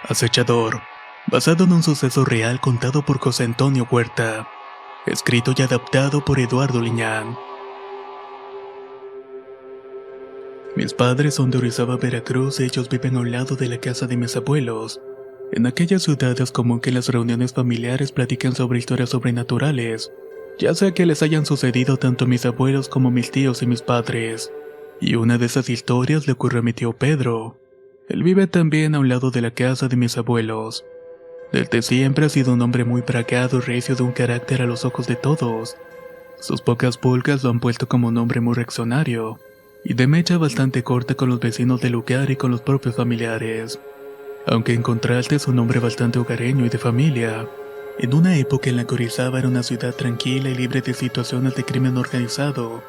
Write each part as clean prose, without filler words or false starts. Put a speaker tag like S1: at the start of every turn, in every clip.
S1: Acechador, basado en un suceso real contado por José Antonio Huerta, escrito y adaptado por Eduardo Liñán. Mis padres son de Orizaba, Veracruz, y ellos viven a un lado de la casa de mis abuelos. En aquella ciudad es común que en las reuniones familiares platiquen sobre historias sobrenaturales, ya sea que les hayan sucedido tanto a mis abuelos como a mis tíos y mis padres. Y una de esas historias le ocurrió a mi tío Pedro. Él vive también a un lado de la casa de mis abuelos. Desde siempre ha sido un hombre muy bragado y recio, de un carácter a los ojos de todos. Sus pocas pulgas lo han puesto como un hombre muy reaccionario, y de mecha bastante corta con los vecinos del lugar y con los propios familiares. Aunque en contraste es un hombre bastante hogareño y de familia. En una época en la que Orizaba era una ciudad tranquila y libre de situaciones de crimen organizado,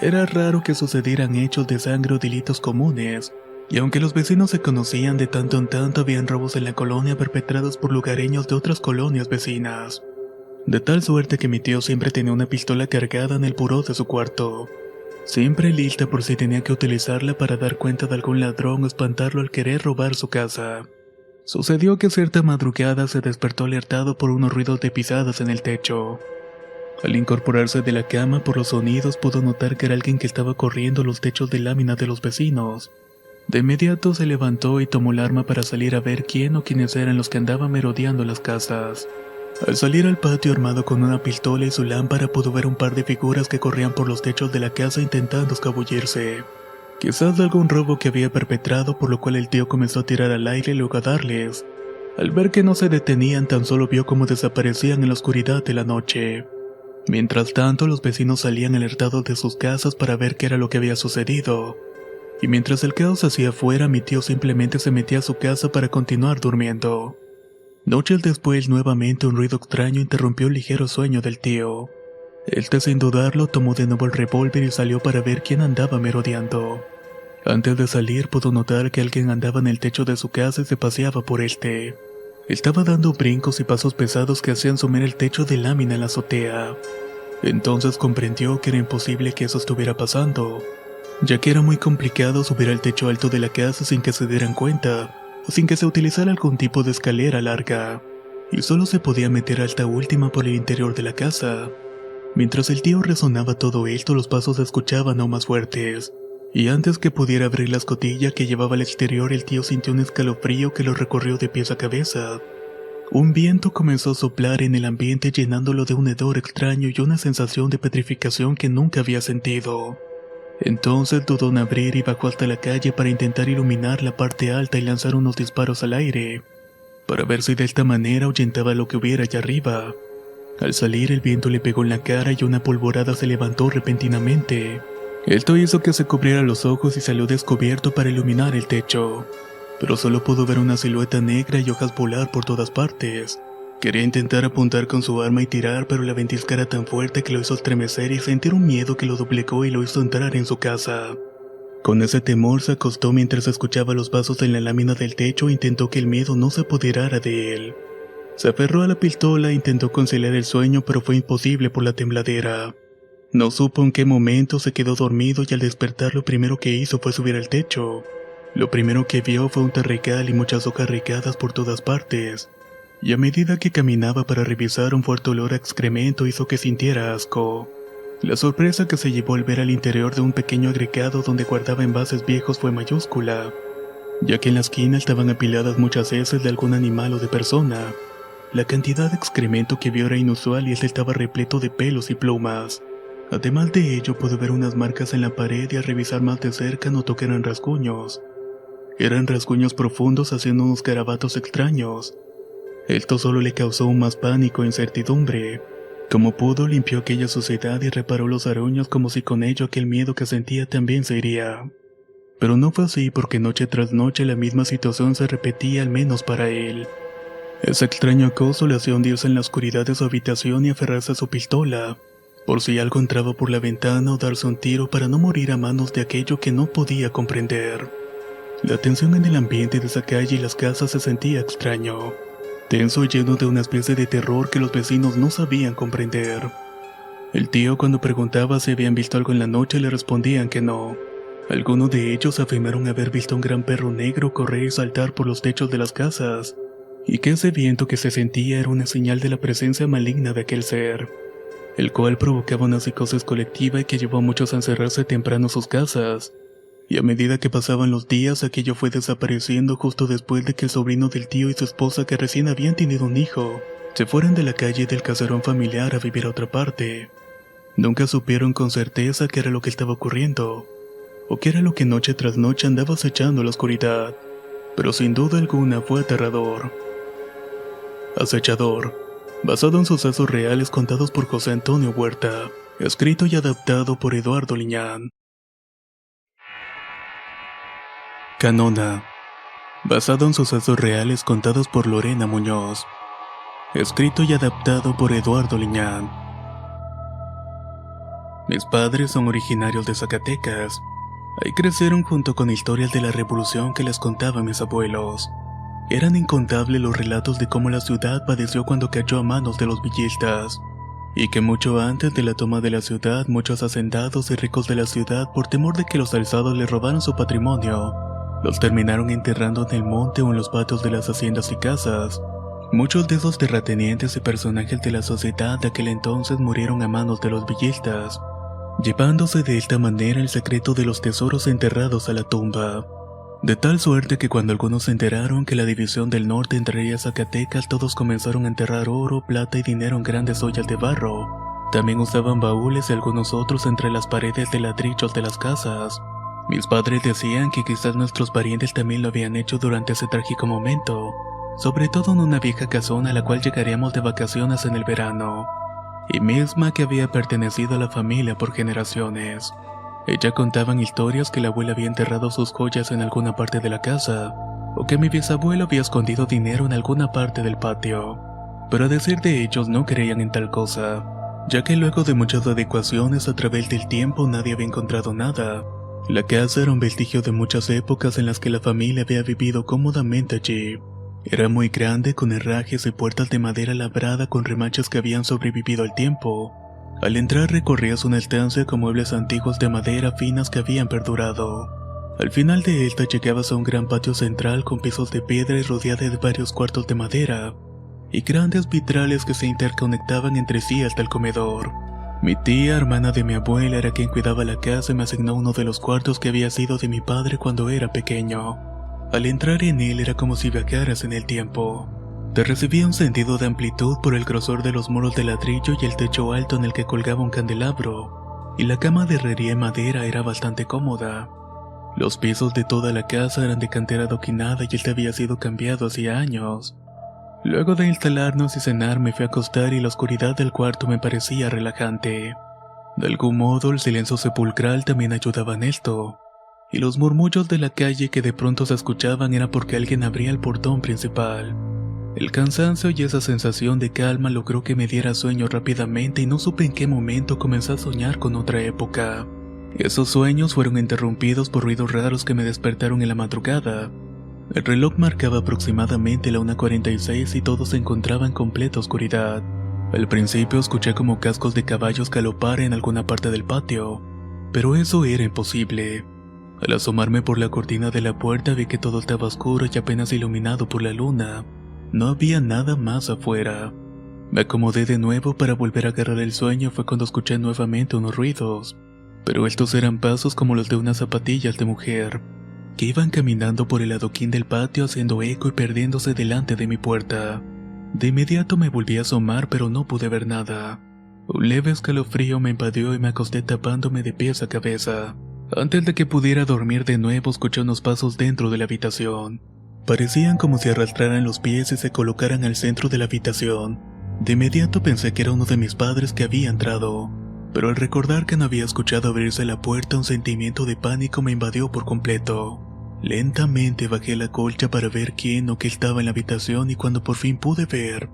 S1: era raro que sucedieran hechos de sangre o delitos comunes. Y aunque los vecinos se conocían, de tanto en tanto habían robos en la colonia perpetrados por lugareños de otras colonias vecinas. De tal suerte que mi tío siempre tenía una pistola cargada en el buró de su cuarto, siempre lista por si tenía que utilizarla para dar cuenta de algún ladrón o espantarlo al querer robar su casa. Sucedió que cierta madrugada se despertó alertado por unos ruidos de pisadas en el techo. Al incorporarse de la cama por los sonidos, pudo notar que era alguien que estaba corriendo los techos de lámina de los vecinos. De inmediato se levantó y tomó el arma para salir a ver quién o quiénes eran los que andaban merodeando las casas. Al salir al patio armado con una pistola y su lámpara, pudo ver un par de figuras que corrían por los techos de la casa intentando escabullirse. Quizás de algún robo que había perpetrado, por lo cual el tío comenzó a tirar al aire y luego a darles. Al ver que no se detenían, tan solo vio cómo desaparecían en la oscuridad de la noche. Mientras tanto, los vecinos salían alertados de sus casas para ver qué era lo que había sucedido. Y mientras el caos se hacía afuera, mi tío simplemente se metía a su casa para continuar durmiendo. Noches después, nuevamente un ruido extraño interrumpió el ligero sueño del tío. Este, sin dudarlo, tomó de nuevo el revólver y salió para ver quién andaba merodeando. Antes de salir, pudo notar que alguien andaba en el techo de su casa y se paseaba por este. Estaba dando brincos y pasos pesados que hacían sumir el techo de lámina en la azotea. Entonces comprendió que era imposible que eso estuviera pasando, ya que era muy complicado subir al techo alto de la casa sin que se dieran cuenta, o sin que se utilizara algún tipo de escalera larga, y solo se podía meter a esta última por el interior de la casa. Mientras el tío resonaba todo esto, los pasos se escuchaban aún más fuertes, y antes que pudiera abrir la escotilla que llevaba al exterior, el tío sintió un escalofrío que lo recorrió de pies a cabeza. Un viento comenzó a soplar en el ambiente, llenándolo de un hedor extraño y una sensación de petrificación que nunca había sentido. Entonces dudó en abrir y bajó hasta la calle para intentar iluminar la parte alta y lanzar unos disparos al aire, para ver si de esta manera ahuyentaba lo que hubiera allá arriba. Al salir, el viento le pegó en la cara y una polvorada se levantó repentinamente. Esto hizo que se cubriera los ojos y salió descubierto para iluminar el techo, pero solo pudo ver una silueta negra y hojas volar por todas partes. Quería intentar apuntar con su arma y tirar, pero la ventisca era tan fuerte que lo hizo estremecer y sentir un miedo que lo duplicó y lo hizo entrar en su casa. Con ese temor se acostó mientras escuchaba los pasos en la lámina del techo e intentó que el miedo no se apoderara de él. Se aferró a la pistola e intentó conciliar el sueño, pero fue imposible por la tembladera. No supo en qué momento se quedó dormido, y al despertar lo primero que hizo fue subir al techo. Lo primero que vio fue un terregal y muchas hojas regadas por todas partes. Y a medida que caminaba para revisar, un fuerte olor a excremento hizo que sintiera asco. La sorpresa que se llevó al ver al interior de un pequeño agregado donde guardaba envases viejos fue mayúscula, ya que en la esquina estaban apiladas muchas heces de algún animal o de persona. La cantidad de excremento que vio era inusual y este estaba repleto de pelos y plumas. Además de ello, pudo ver unas marcas en la pared y al revisar más de cerca notó que eran rasguños. Eran rasguños profundos haciendo unos garabatos extraños. Esto solo le causó aún más pánico e incertidumbre. Como pudo, limpió aquella suciedad y reparó los aruños como si con ello aquel miedo que sentía también se iría. Pero no fue así, porque noche tras noche la misma situación se repetía, al menos para él. Ese extraño acoso le hacía hundirse en la oscuridad de su habitación y aferrarse a su pistola, por si algo entraba por la ventana, o darse un tiro para no morir a manos de aquello que no podía comprender. La tensión en el ambiente de esa calle y las casas se sentía extraño, tenso y lleno de una especie de terror que los vecinos no sabían comprender. El tío, cuando preguntaba si habían visto algo en la noche, le respondían que no. Algunos de ellos afirmaron haber visto un gran perro negro correr y saltar por los techos de las casas, y que ese viento que se sentía era una señal de la presencia maligna de aquel ser, el cual provocaba una psicosis colectiva y que llevó a muchos a encerrarse temprano en sus casas. Y a medida que pasaban los días, aquello fue desapareciendo justo después de que el sobrino del tío y su esposa, que recién habían tenido un hijo, se fueran de la calle del caserón familiar a vivir a otra parte. Nunca supieron con certeza qué era lo que estaba ocurriendo, o qué era lo que noche tras noche andaba acechando la oscuridad, pero sin duda alguna fue aterrador. Acechador, basado en sucesos reales contados por José Antonio Huerta, escrito y adaptado por Eduardo Liñán. Canona, basado en sucesos reales contados por Lorena Muñoz, escrito y adaptado por Eduardo Liñán. Mis padres son originarios de Zacatecas. Ahí crecieron junto con historias de la revolución que les contaban mis abuelos. Eran incontables los relatos de cómo la ciudad padeció cuando cayó a manos de los villistas, y que mucho antes de la toma de la ciudad, muchos hacendados y ricos de la ciudad, por temor de que los alzados les robaran su patrimonio, los terminaron enterrando en el monte o en los patios de las haciendas y casas. Muchos de esos terratenientes y personajes de la sociedad de aquel entonces murieron a manos de los villistas, llevándose de esta manera el secreto de los tesoros enterrados a la tumba. De tal suerte que cuando algunos se enteraron que la división del norte entraría a Zacatecas, todos comenzaron a enterrar oro, plata y dinero en grandes ollas de barro. También usaban baúles y algunos otros entre las paredes de ladrillos de las casas. Mis padres decían que quizás nuestros parientes también lo habían hecho durante ese trágico momento, sobre todo en una vieja casona a la cual llegaríamos de vacaciones en el verano, y misma que había pertenecido a la familia por generaciones. Ella contaban historias que la abuela había enterrado sus joyas en alguna parte de la casa, o que mi bisabuelo había escondido dinero en alguna parte del patio, pero a decir de ellos no creían en tal cosa, ya que luego de muchas adecuaciones a través del tiempo nadie había encontrado nada. La casa era un vestigio de muchas épocas en las que la familia había vivido cómodamente allí. Era muy grande, con herrajes y puertas de madera labrada con remaches que habían sobrevivido al tiempo. Al entrar recorrías una estancia con muebles antiguos de madera finas que habían perdurado. Al final de esta llegabas a un gran patio central con pisos de piedra y rodeada de varios cuartos de madera, y grandes vitrales que se interconectaban entre sí hasta el comedor. Mi tía, hermana de mi abuela, era quien cuidaba la casa y me asignó uno de los cuartos que había sido de mi padre cuando era pequeño. Al entrar en él era como si viajaras en el tiempo. Te recibía un sentido de amplitud por el grosor de los muros de ladrillo y el techo alto en el que colgaba un candelabro, y la cama de herrería en madera era bastante cómoda. Los pisos de toda la casa eran de cantera adoquinada y este había sido cambiado hacía años. Luego de instalarnos y cenar me fui a acostar y la oscuridad del cuarto me parecía relajante. De algún modo el silencio sepulcral también ayudaba en esto, y los murmullos de la calle que de pronto se escuchaban era porque alguien abría el portón principal. El cansancio y esa sensación de calma logró que me diera sueño rápidamente y no supe en qué momento comencé a soñar con otra época. Esos sueños fueron interrumpidos por ruidos raros que me despertaron en la madrugada. El reloj marcaba aproximadamente la 1:46 y todo se encontraba en completa oscuridad. Al principio escuché como cascos de caballos galopar en alguna parte del patio, pero eso era imposible. Al asomarme por la cortina de la puerta vi que todo estaba oscuro y apenas iluminado por la luna. No había nada más afuera. Me acomodé de nuevo para volver a agarrar el sueño. Fue cuando escuché nuevamente unos ruidos, pero estos eran pasos como los de unas zapatillas de mujer, que iban caminando por el adoquín del patio haciendo eco y perdiéndose delante de mi puerta. De inmediato me volví a asomar, pero no pude ver nada. Un leve escalofrío me invadió y me acosté tapándome de pies a cabeza. Antes de que pudiera dormir de nuevo, escuché unos pasos dentro de la habitación. Parecían como si arrastraran los pies y se colocaran al centro de la habitación. De inmediato pensé que era uno de mis padres que había entrado, pero al recordar que no había escuchado abrirse la puerta, un sentimiento de pánico me invadió por completo. Lentamente bajé la colcha para ver quién o qué estaba en la habitación, y cuando por fin pude ver,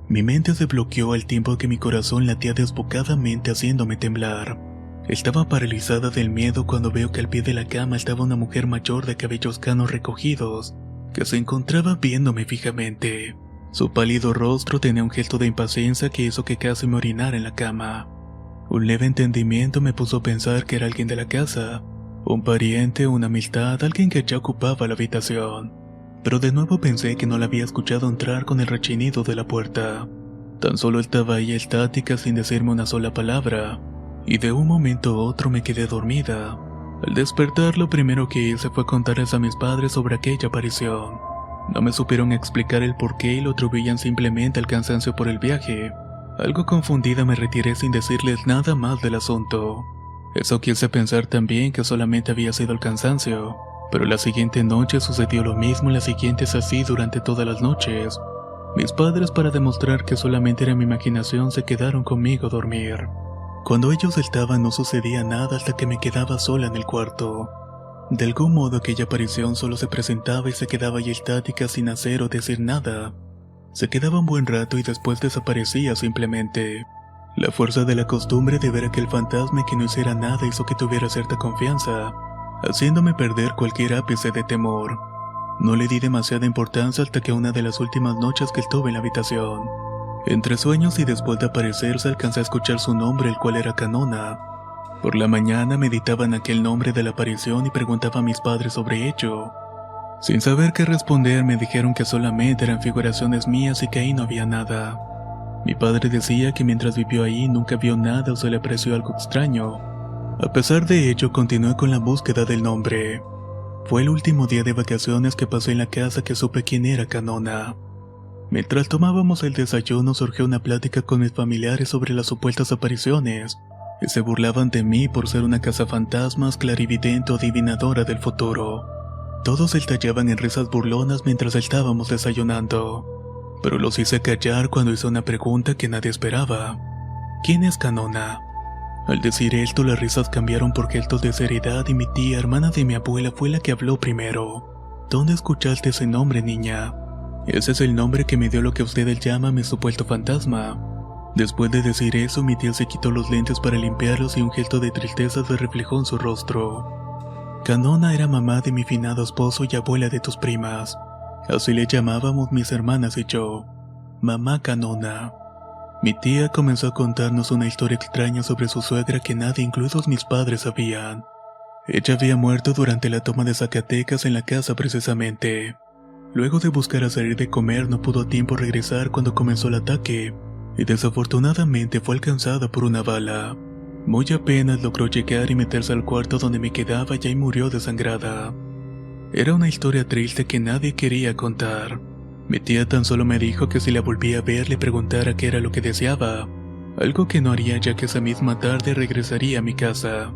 S1: mi mente se bloqueó al tiempo que mi corazón latía desbocadamente haciéndome temblar. Estaba paralizada del miedo cuando veo que al pie de la cama estaba una mujer mayor de cabellos canos recogidos, que se encontraba viéndome fijamente. Su pálido rostro tenía un gesto de impaciencia que hizo que casi me orinara en la cama. Un leve entendimiento me puso a pensar que era alguien de la casa, Un pariente, una amistad, alguien que ya ocupaba la habitación. Pero de nuevo pensé que no la había escuchado entrar con el rechinido de la puerta. Tan solo estaba ahí estática sin decirme una sola palabra, y de un momento a otro me quedé dormida. Al despertar, lo primero que hice fue contarles a mis padres sobre aquella aparición. No me supieron explicar el porqué y lo atribuían simplemente al cansancio por el viaje. Algo confundida me retiré sin decirles nada más del asunto. Eso quise pensar también que solamente había sido el cansancio, pero la siguiente noche sucedió lo mismo y las siguientes así durante todas las noches. Mis padres, para demostrar que solamente era mi imaginación, se quedaron conmigo a dormir. Cuando ellos estaban no sucedía nada hasta que me quedaba sola en el cuarto. De algún modo aquella aparición solo se presentaba y se quedaba ahí estática sin hacer o decir nada. Se quedaba un buen rato y después desaparecía simplemente. La fuerza de la costumbre de ver aquel fantasma y que no hiciera nada hizo que tuviera cierta confianza, haciéndome perder cualquier ápice de temor. No le di demasiada importancia hasta que una de las últimas noches que estuve en la habitación. Entre sueños y después de aparecerse alcancé a escuchar su nombre, el cual era Canona. Por la mañana meditaba en aquel nombre de la aparición y preguntaba a mis padres sobre ello. Sin saber qué responder, me dijeron que solamente eran figuraciones mías y que ahí no había nada. Mi padre decía que mientras vivió ahí nunca vio nada o se le pareció algo extraño. A pesar de ello, continué con la búsqueda del nombre. Fue el último día de vacaciones que pasé en la casa que supe quién era Canona. Mientras tomábamos el desayuno surgió una plática con mis familiares sobre las supuestas apariciones, y se burlaban de mí por ser una cazafantasmas, clarividente o adivinadora del futuro. Todos estallaban en risas burlonas mientras estábamos desayunando, pero los hice callar cuando hice una pregunta que nadie esperaba. ¿Quién es Canona? Al decir esto, las risas cambiaron por gestos de seriedad y mi tía, hermana de mi abuela, fue la que habló primero. ¿Dónde escuchaste ese nombre, niña? Ese es el nombre que me dio lo que ustedes llaman mi supuesto fantasma. Después de decir eso, mi tía se quitó los lentes para limpiarlos y un gesto de tristeza se reflejó en su rostro. Canona era mamá de mi finado esposo y abuela de tus primas. Así le llamábamos mis hermanas y yo. Mamá Canona. Mi tía comenzó a contarnos una historia extraña sobre su suegra que nadie, incluidos mis padres, sabían. Ella había muerto durante la toma de Zacatecas en la casa precisamente. Luego de buscar a salir de comer no pudo a tiempo regresar cuando comenzó el ataque, y desafortunadamente fue alcanzada por una bala. Muy apenas logró llegar y meterse al cuarto donde me quedaba y ahí murió desangrada. Era una historia triste que nadie quería contar. Mi tía tan solo me dijo que si la volvía a ver le preguntara qué era lo que deseaba, algo que no haría ya que esa misma tarde regresaría a mi casa,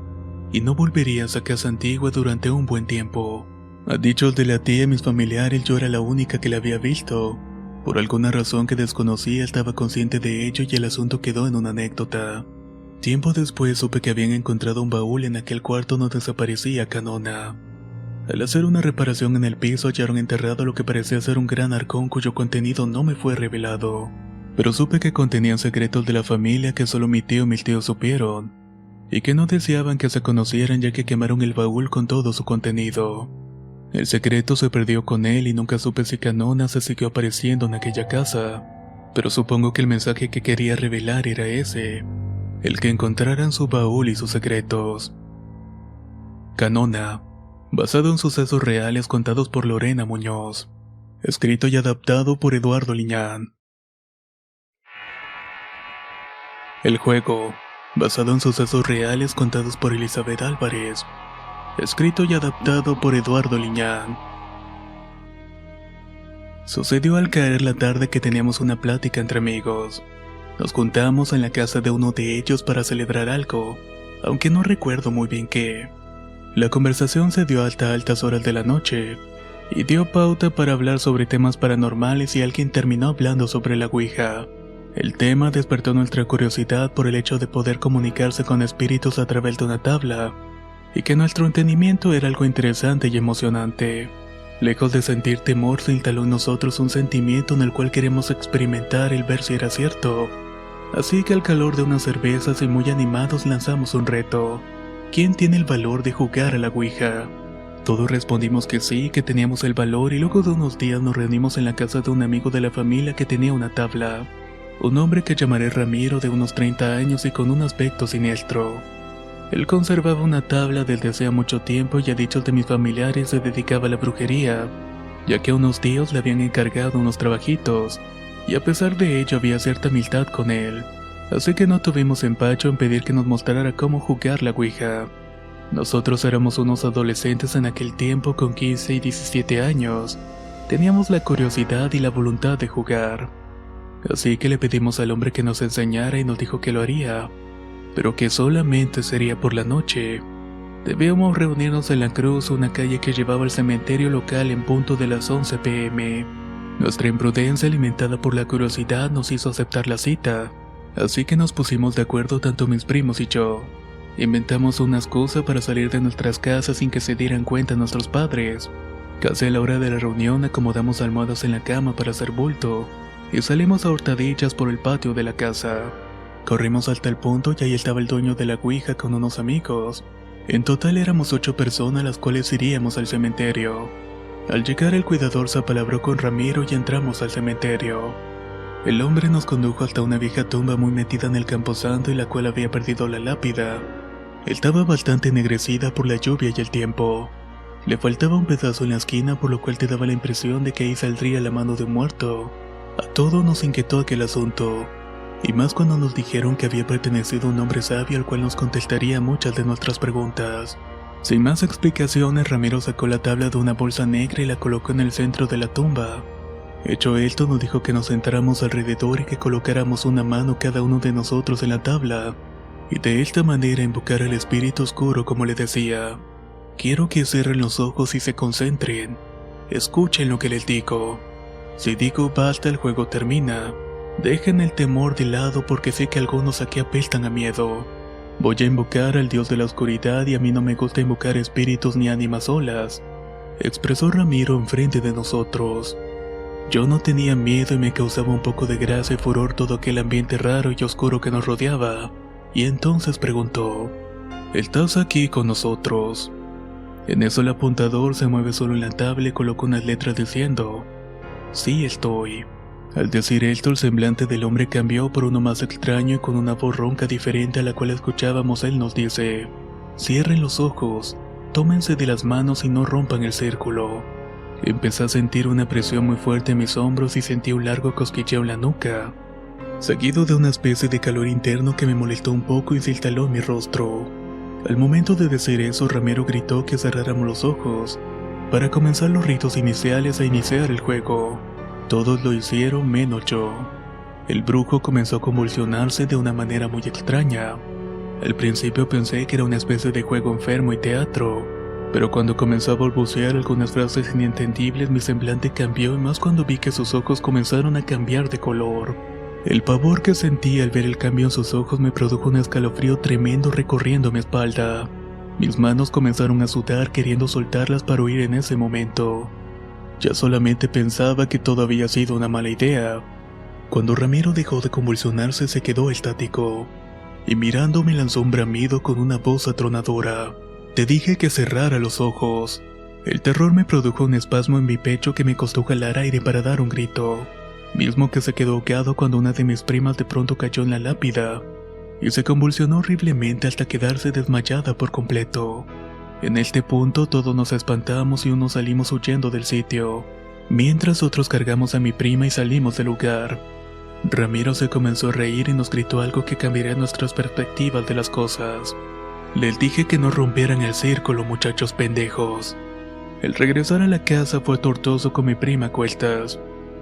S1: y no volvería a esa casa antigua durante un buen tiempo. A dichos de la tía y mis familiares, yo era la única que la había visto. Por alguna razón que desconocía estaba consciente de ello y el asunto quedó en una anécdota. Tiempo después supe que habían encontrado un baúl en aquel cuarto donde desaparecía Canona. Al hacer una reparación en el piso hallaron enterrado lo que parecía ser un gran arcón cuyo contenido no me fue revelado, pero supe que contenían secretos de la familia que solo mi tío y mis tíos supieron, y que no deseaban que se conocieran ya que quemaron el baúl con todo su contenido. El secreto se perdió con él y nunca supe si Canona se siguió apareciendo en aquella casa, pero supongo que el mensaje que quería revelar era ese, el que encontraran su baúl y sus secretos. Canona, basado en sucesos reales contados por Lorena Muñoz. Escrito y adaptado por Eduardo Liñán. El juego, basado en sucesos reales contados por Elizabeth Álvarez. Escrito y adaptado por Eduardo Liñán. Sucedió al caer la tarde que teníamos una plática entre amigos. Nos juntamos en la casa de uno de ellos para celebrar algo, aunque no recuerdo muy bien qué. La conversación se dio hasta altas horas de la noche, y dio pauta para hablar sobre temas paranormales y alguien terminó hablando sobre la Ouija. El tema despertó nuestra curiosidad por el hecho de poder comunicarse con espíritus a través de una tabla, y que nuestro entendimiento era algo interesante y emocionante. Lejos de sentir temor, se instaló en nosotros un sentimiento en el cual queremos experimentar el ver si era cierto. Así que al calor de unas cervezas y muy animados lanzamos un reto. ¿Quién tiene el valor de jugar a la Ouija? Todos respondimos que sí, que teníamos el valor y luego de unos días nos reunimos en la casa de un amigo de la familia que tenía una tabla. Un hombre que llamaré Ramiro de unos 30 años y con un aspecto siniestro. Él conservaba una tabla desde hacía mucho tiempo y a dichos de mis familiares se dedicaba a la brujería, ya que unos tíos le habían encargado unos trabajitos, y a pesar de ello había cierta amistad con él, así que no tuvimos empacho en pedir que nos mostrara cómo jugar la ouija. Nosotros éramos unos adolescentes en aquel tiempo con 15 y 17 años, teníamos la curiosidad y la voluntad de jugar, así que le pedimos al hombre que nos enseñara y nos dijo que lo haría, pero que solamente sería por la noche. Debíamos reunirnos en la Cruz, una calle que llevaba al cementerio local en punto de las 11 p.m. Nuestra imprudencia, alimentada por la curiosidad, nos hizo aceptar la cita, así que nos pusimos de acuerdo tanto mis primos y yo. Inventamos una excusa para salir de nuestras casas sin que se dieran cuenta nuestros padres. Casi a la hora de la reunión acomodamos almohadas en la cama para hacer bulto y salimos a hurtadillas por el patio de la casa. Corrimos hasta el punto y ahí estaba el dueño de la ouija con unos amigos. En total éramos 8 personas las cuales iríamos al cementerio. Al llegar el cuidador se apalabró con Ramiro y entramos al cementerio. El hombre nos condujo hasta una vieja tumba muy metida en el camposanto y la cual había perdido la lápida. Estaba bastante ennegrecida por la lluvia y el tiempo. Le faltaba un pedazo en la esquina, por lo cual te daba la impresión de que ahí saldría la mano de un muerto. A todos nos inquietó aquel asunto, y más cuando nos dijeron que había pertenecido a un hombre sabio al cual nos contestaría muchas de nuestras preguntas. Sin más explicaciones, Ramiro sacó la tabla de una bolsa negra y la colocó en el centro de la tumba. Hecho esto, nos dijo que nos sentáramos alrededor y que colocáramos una mano cada uno de nosotros en la tabla, y de esta manera invocar al espíritu oscuro, como le decía. Quiero que cierren los ojos y se concentren. Escuchen lo que les digo. Si digo basta, el juego termina. Dejen el temor de lado porque sé que algunos aquí apestan a miedo. Voy a invocar al dios de la oscuridad y a mí no me gusta invocar espíritus ni ánimas solas, expresó Ramiro enfrente de nosotros. Yo no tenía miedo y me causaba un poco de gracia y furor todo aquel ambiente raro y oscuro que nos rodeaba, y entonces preguntó: ¿estás aquí con nosotros? En eso el apuntador se mueve solo en la tabla y coloca unas letras diciendo: sí estoy. Al decir esto, el semblante del hombre cambió por uno más extraño y con una voz ronca diferente a la cual escuchábamos. Él nos dice: cierren los ojos, tómense de las manos y no rompan el círculo. Empecé a sentir una presión muy fuerte en mis hombros y sentí un largo cosquilleo en la nuca, seguido de una especie de calor interno que me molestó un poco y se instaló en mi rostro. Al momento de decir eso, Ramiro gritó que cerráramos los ojos para comenzar los ritos iniciales e iniciar el juego. Todos lo hicieron menos yo. El brujo comenzó a convulsionarse de una manera muy extraña. Al principio pensé que era una especie de juego enfermo y teatro, pero cuando comenzó a balbucear algunas frases inentendibles mi semblante cambió, y más cuando vi que sus ojos comenzaron a cambiar de color. El pavor que sentí al ver el cambio en sus ojos me produjo un escalofrío tremendo recorriendo mi espalda. Mis manos comenzaron a sudar queriendo soltarlas para huir en ese momento. Ya solamente pensaba que todo había sido una mala idea. Cuando Ramiro dejó de convulsionarse se quedó estático, y mirándome lanzó un bramido con una voz atronadora: te dije que cerrara los ojos. El terror me produjo un espasmo en mi pecho que me costó jalar aire para dar un grito, mismo que se quedó ahogado cuando una de mis primas de pronto cayó en la lápida, y se convulsionó horriblemente hasta quedarse desmayada por completo. En este punto todos nos espantamos y unos salimos huyendo del sitio, mientras otros cargamos a mi prima y salimos del lugar. Ramiro se comenzó a reír y nos gritó algo que cambiaría nuestras perspectivas de las cosas. Les dije que no rompieran el círculo, muchachos pendejos. El regresar a la casa fue tortuoso con mi prima a cuestas.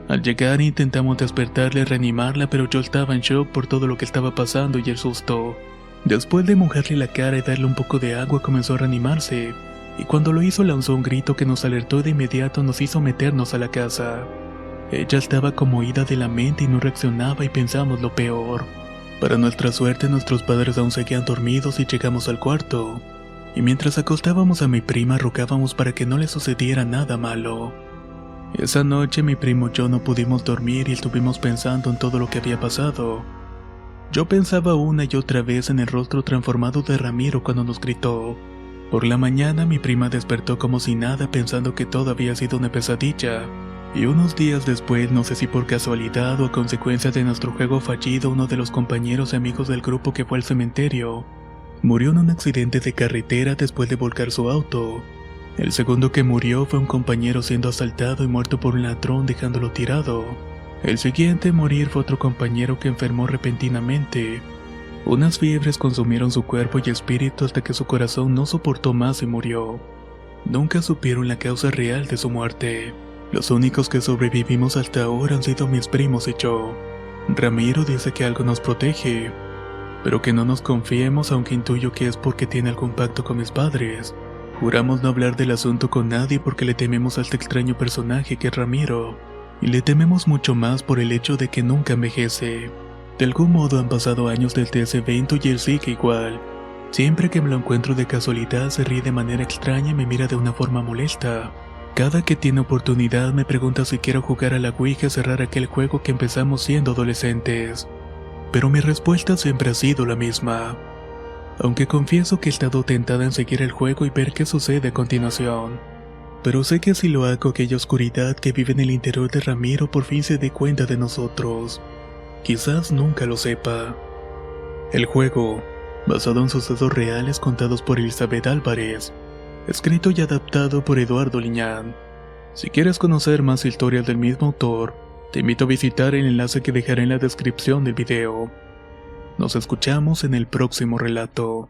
S1: Al llegar intentamos despertarla y reanimarla, pero yo estaba en shock por todo lo que estaba pasando y el susto. Después de mojarle la cara y darle un poco de agua, comenzó a reanimarse, y cuando lo hizo lanzó un grito que nos alertó y de inmediato nos hizo meternos a la casa. Ella estaba como ida de la mente y no reaccionaba y pensamos lo peor. Para nuestra suerte, nuestros padres aún seguían dormidos y llegamos al cuarto, y mientras acostábamos a mi prima rogábamos para que no le sucediera nada malo. Esa noche mi primo y yo no pudimos dormir y estuvimos pensando en todo lo que había pasado. Yo pensaba una y otra vez en el rostro transformado de Ramiro cuando nos gritó. Por la mañana mi prima despertó como si nada, pensando que todo había sido una pesadilla, y unos días después, no sé si por casualidad o a consecuencia de nuestro juego fallido, uno de los compañeros y amigos del grupo que fue al cementerio Murió en un accidente de carretera después de volcar su auto. El segundo que murió fue un compañero siendo asaltado y muerto por un ladrón dejándolo tirado. El siguiente en morir fue otro compañero que enfermó repentinamente. Unas fiebres consumieron su cuerpo y espíritu hasta que su corazón no soportó más y murió. Nunca supieron la causa real de su muerte. Los únicos que sobrevivimos hasta ahora han sido mis primos y yo. Ramiro dice que algo nos protege, pero que no nos confiemos, aunque intuyo que es porque tiene algún pacto con mis padres. Juramos no hablar del asunto con nadie porque le tememos a este extraño personaje que es Ramiro, y le tememos mucho más por el hecho de que nunca envejece. De algún modo han pasado años desde ese evento y él sigue igual. Siempre que me lo encuentro de casualidad se ríe de manera extraña y me mira de una forma molesta. Cada que tiene oportunidad me pregunta si quiero jugar a la Ouija y cerrar aquel juego que empezamos siendo adolescentes. Pero mi respuesta siempre ha sido la misma. Aunque confieso que he estado tentada en seguir el juego y ver qué sucede a continuación. Pero sé que si lo hago, aquella oscuridad que vive en el interior de Ramiro por fin se dé cuenta de nosotros. Quizás nunca lo sepa. El juego, basado en sucesos reales contados por Elizabeth Álvarez, escrito y adaptado por Eduardo Liñán. Si quieres conocer más historias del mismo autor, te invito a visitar el enlace que dejaré en la descripción del video. Nos escuchamos en el próximo relato.